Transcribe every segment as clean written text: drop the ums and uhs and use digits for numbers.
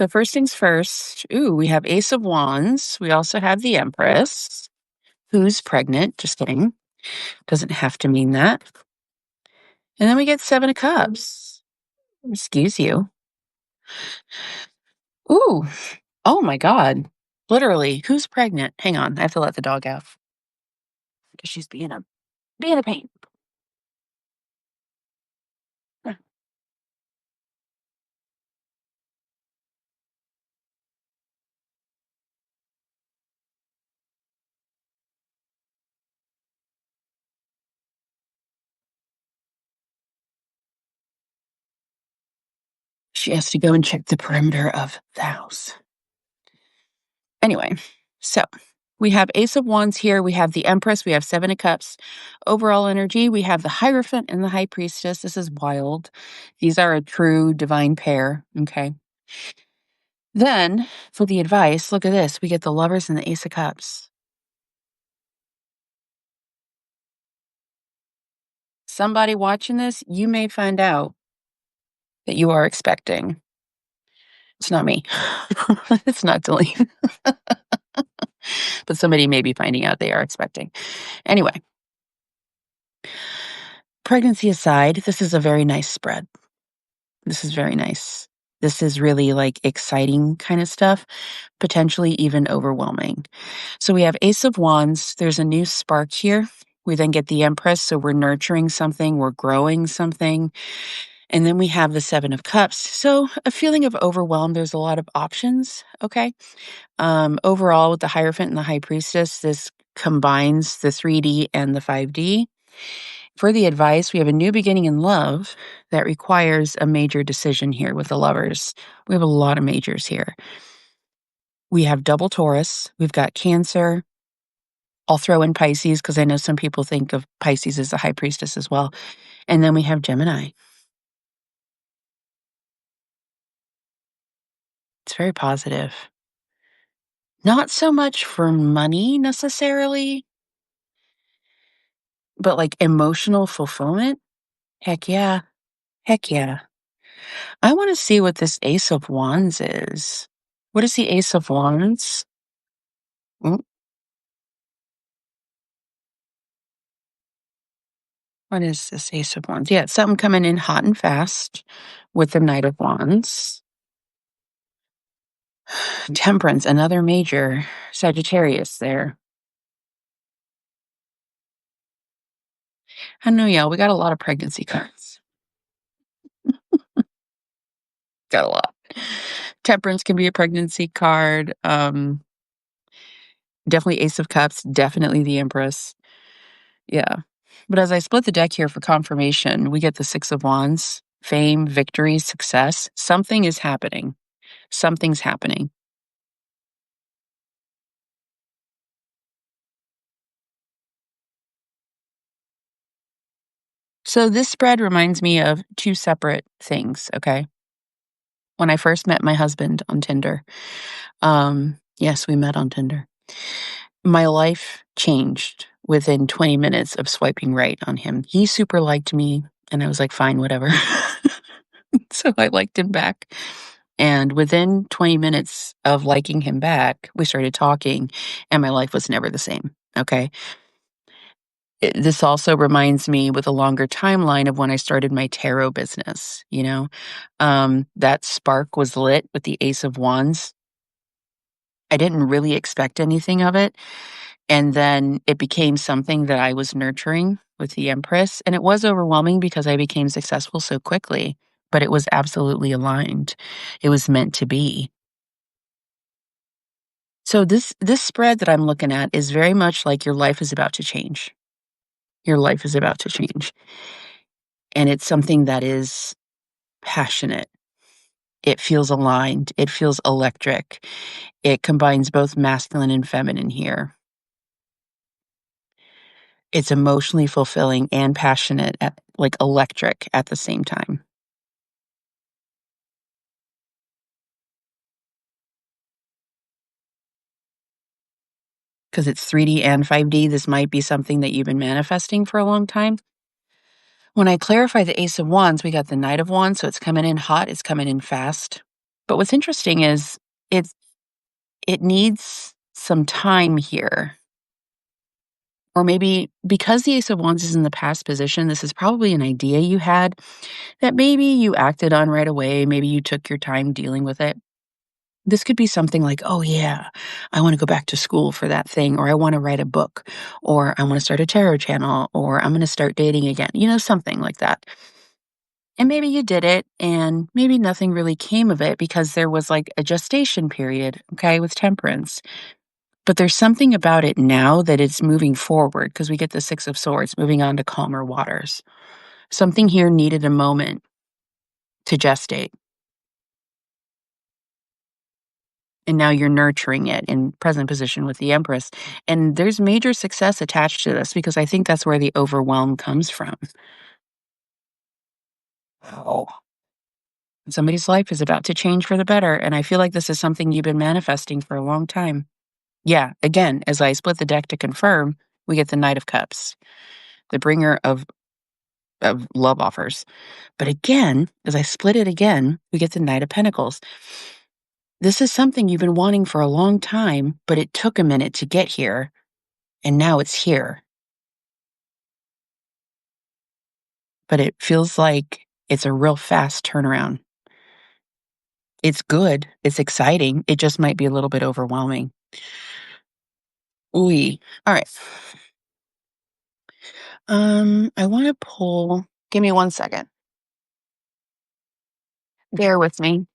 So first things first, ooh, we have Ace of Wands. We also have the Empress, who's pregnant. Just kidding. Doesn't have to mean that. And then we get Seven of Cups. Excuse you. Ooh, oh my God. Literally, who's pregnant? Hang on, I have to let the dog out because she's being a pain. Huh. She has to go and check the perimeter of the house. Anyway, so we have Ace of Wands here. We have the Empress. We have Seven of Cups. Overall energy, we have the Hierophant and the High Priestess. This is wild. These are a true divine pair. Okay. Then for the advice, look at this. We get the Lovers and the Ace of Cups. Somebody watching this, you may find out that you are expecting. It's not me. It's not Delene. But somebody may be finding out they are expecting. Anyway, pregnancy aside, this is a very nice spread. This is very nice. This is really like exciting kind of stuff, potentially even overwhelming. So we have Ace of Wands. There's a new spark here. We then get the Empress. So we're nurturing something, we're growing something. And then we have the Seven of Cups. So a feeling of overwhelm. There's a lot of options. Okay. Overall, with the Hierophant and the High Priestess, this combines the 3D and the 5D. For the advice, we have a new beginning in love that requires a major decision here with the Lovers. We have a lot of majors here. We have double Taurus. We've got Cancer. I'll throw in Pisces because I know some people think of Pisces as the High Priestess as well. And then we have Gemini. It's very positive. Not so much for money necessarily, but like emotional fulfillment. Heck yeah. Heck yeah. I want to see what this Ace of Wands is. What is the Ace of Wands? Mm, What is this Ace of Wands? Yeah, it's something coming in hot and fast with the Knight of Wands. Temperance, another major Sagittarius there. I know, y'all, we got a lot of pregnancy cards. Got a lot. Temperance can be a pregnancy card. Definitely Ace of Cups, definitely the Empress. Yeah. But as I split the deck here for confirmation, we get the Six of Wands, fame, victory, success. Something is happening. Something's happening. So this spread reminds me of two separate things, okay? When I first met my husband on Tinder, yes, we met on Tinder. My life changed within 20 minutes of swiping right on him. He super liked me, and I was like, fine, whatever. So I liked him back. And within 20 minutes of liking him back, we started talking, and my life was never the same. Okay. This also reminds me with a longer timeline of when I started my tarot business. That spark was lit with the Ace of Wands. I didn't really expect anything of it. And then it became something that I was nurturing with the Empress. And it was overwhelming because I became successful so quickly, but it was absolutely aligned. It was meant to be. So this spread that I'm looking at is very much like your life is about to change. Your life is about to change. And it's something that is passionate. It feels aligned. It feels electric. It combines both masculine and feminine here. It's emotionally fulfilling and passionate, like electric at the same time. Because it's 3D and 5D, this might be something that you've been manifesting for a long time. When I clarify the Ace of Wands, we got the Knight of Wands, so it's coming in hot, it's coming in fast. But what's interesting is it's it needs some time here. Or maybe because the Ace of Wands is in the past position, this is probably an idea you had that maybe you acted on right away, maybe you took your time dealing with it. This could be something like, "Oh, yeah, I wanna go back to school for that thing," or "I wanna write a book," or "I wanna start a tarot channel," or "I'm gonna start dating again," something like that. And maybe you did it, and maybe nothing really came of it because there was, like, a gestation period, okay, with temperance. But there's something about it now that it's moving forward because we get the Six of Swords, moving on to calmer waters. Something here needed a moment to gestate, and now you're nurturing it in present position with the Empress, and there's major success attached to this because I think that's where the overwhelm comes from. Oh. Somebody's life is about to change for the better, and I feel like this is something you've been manifesting for a long time. Yeah, again, as I split the deck to confirm, we get the Knight of Cups, the bringer of love offers. But again, as I split it again, we get the Knight of Pentacles. This is something you've been wanting for a long time, but it took a minute to get here, and now it's here. But it feels like it's a real fast turnaround. It's good, it's exciting, it just might be a little bit overwhelming. Ooh. All right. I wanna pull give me 1 second. Bear with me,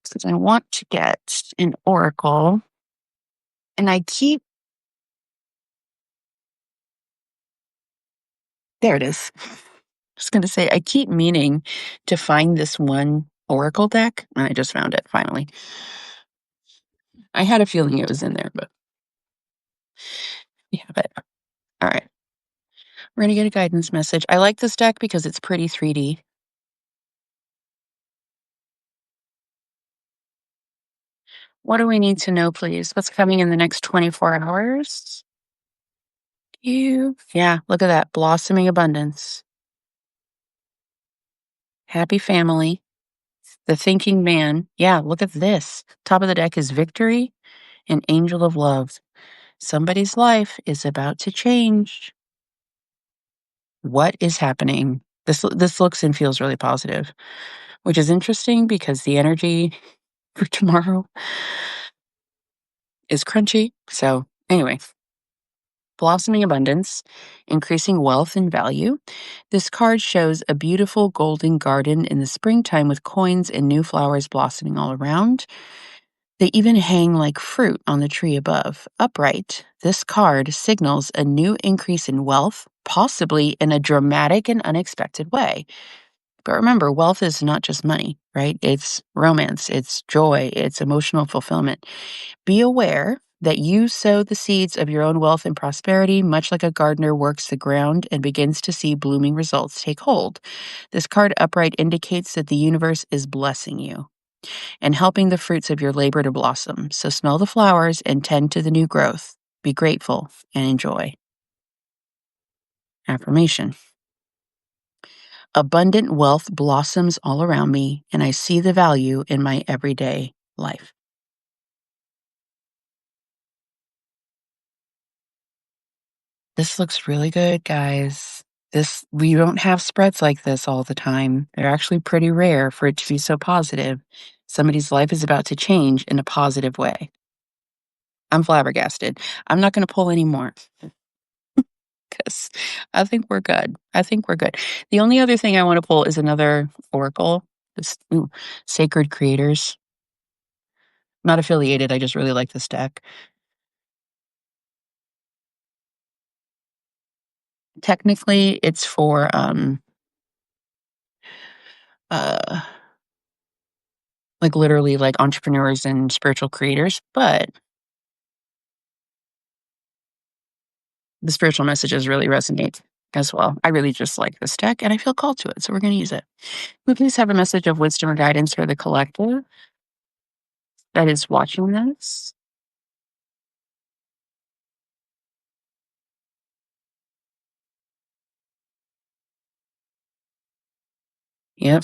because I want to get an oracle, and I keep there it is. Just gonna say, I keep meaning to find this one oracle deck, and I just found it finally. I had a feeling it was in there, but yeah, but alright. We're gonna get a guidance message. I like this deck because it's pretty 3D. What do we need to know, please? What's coming in the next 24 hours? Yeah, look at that, blossoming abundance, happy family, the thinking man. Yeah, look at this. Top of the deck is victory and angel of love. Somebody's life is about to change. What is happening? This looks and feels really positive, which is interesting because the energy for tomorrow is crunchy. So, anyway, blossoming abundance, increasing wealth and value. This card shows a beautiful golden garden in the springtime with coins and new flowers blossoming all around. They even hang like fruit on the tree above. Upright, this card signals a new increase in wealth, possibly in a dramatic and unexpected way. But remember, wealth is not just money, right? It's romance, it's joy, it's emotional fulfillment. Be aware that you sow the seeds of your own wealth and prosperity, much like a gardener works the ground and begins to see blooming results take hold. This card upright indicates that the universe is blessing you and helping the fruits of your labor to blossom. So smell the flowers and tend to the new growth. Be grateful and enjoy. Affirmation. Abundant wealth blossoms all around me, and I see the value in my everyday life. This looks really good, guys. We don't have spreads like this all the time. They're actually pretty rare for it to be so positive. Somebody's life is about to change in a positive way. I'm flabbergasted. I'm not going to pull any more because I think we're good. I think we're good. The only other thing I want to pull is another oracle. Sacred Creators. Not affiliated. I just really like this deck. Technically, it's for uh like literally like entrepreneurs and spiritual creators, but the spiritual messages really resonate as well. I really just like this deck and I feel called to it, so we're going to use it. We please have a message of wisdom or guidance for the collective that is watching this. Yep.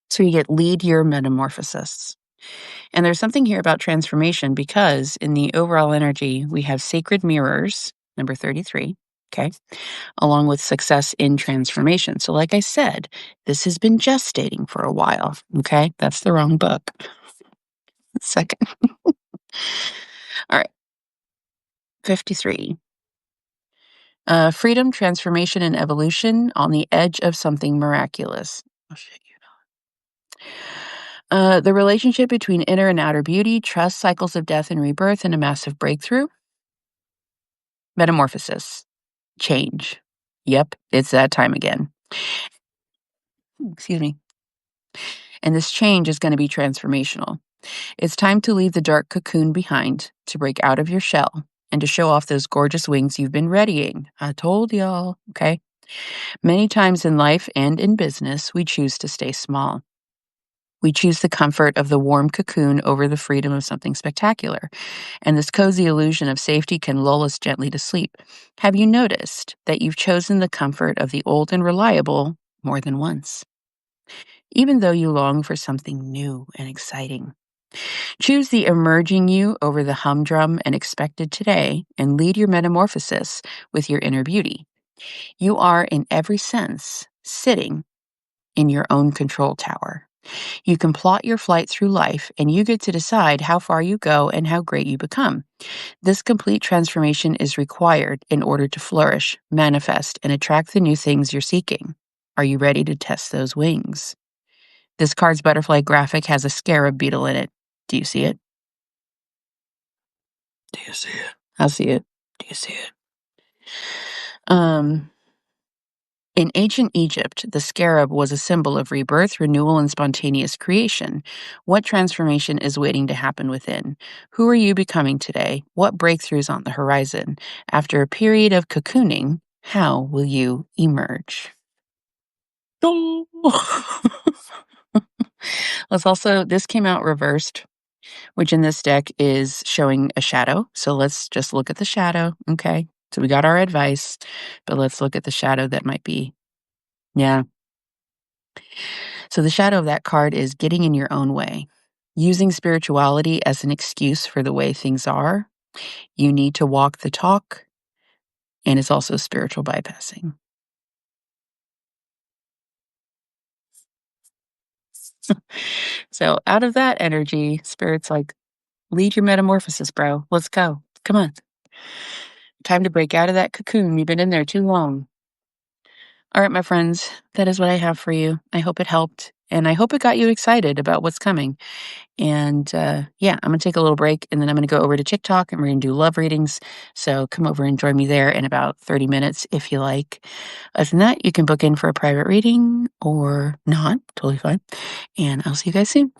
So you get lead year metamorphosis. And there's something here about transformation because in the overall energy, we have sacred mirrors, number 33, okay, along with success in transformation. So, like I said, this has been gestating for a while, okay? That's the wrong book. Second. All right, 53. Freedom, transformation, and evolution on the edge of something miraculous. Oh, shit, you know. The relationship between inner and outer beauty, trust, cycles of death and rebirth, and a massive breakthrough. Metamorphosis, change. Yep, it's that time again. Excuse me. And this change is going to be transformational. It's time to leave the dark cocoon behind, to break out of your shell, and to show off those gorgeous wings you've been readying. I told y'all, okay? Many times in life and in business, we choose to stay small. We choose the comfort of the warm cocoon over the freedom of something spectacular. And this cozy illusion of safety can lull us gently to sleep. Have you noticed that you've chosen the comfort of the old and reliable more than once? Even though you long for something new and exciting. Choose the emerging you over the humdrum and expected today and lead your metamorphosis with your inner beauty. You are, in every sense, sitting in your own control tower. You can plot your flight through life, and you get to decide how far you go and how great you become. This complete transformation is required in order to flourish, manifest, and attract the new things you're seeking. Are you ready to test those wings? This card's butterfly graphic has a scarab beetle in it. Do you see it? Do you see it? I see it. Do you see it? Um, in ancient Egypt, the scarab was a symbol of rebirth, renewal, and spontaneous creation. What transformation is waiting to happen within? Who are you becoming today? What breakthroughs on the horizon? After a period of cocooning, how will you emerge? Oh. Let's also, this came out reversed, which in this deck is showing a shadow. So let's just look at the shadow. Okay. So we got our advice, but let's look at the shadow that might be. Yeah. So the shadow of that card is getting in your own way, using spirituality as an excuse for the way things are. You need to walk the talk, and it's also spiritual bypassing. So out of that energy, spirit's like, lead your metamorphosis, bro. Let's go. Come on. Time to break out of that cocoon. You've been in there too long. All right, my friends, that is what I have for you. I hope it helped, and I hope it got you excited about what's coming. And yeah, I'm going to take a little break, and then I'm going to go over to TikTok, and we're going to do love readings. So come over and join me there in about 30 minutes if you like. Other than that, you can book in for a private reading or not. Totally fine. And I'll see you guys soon.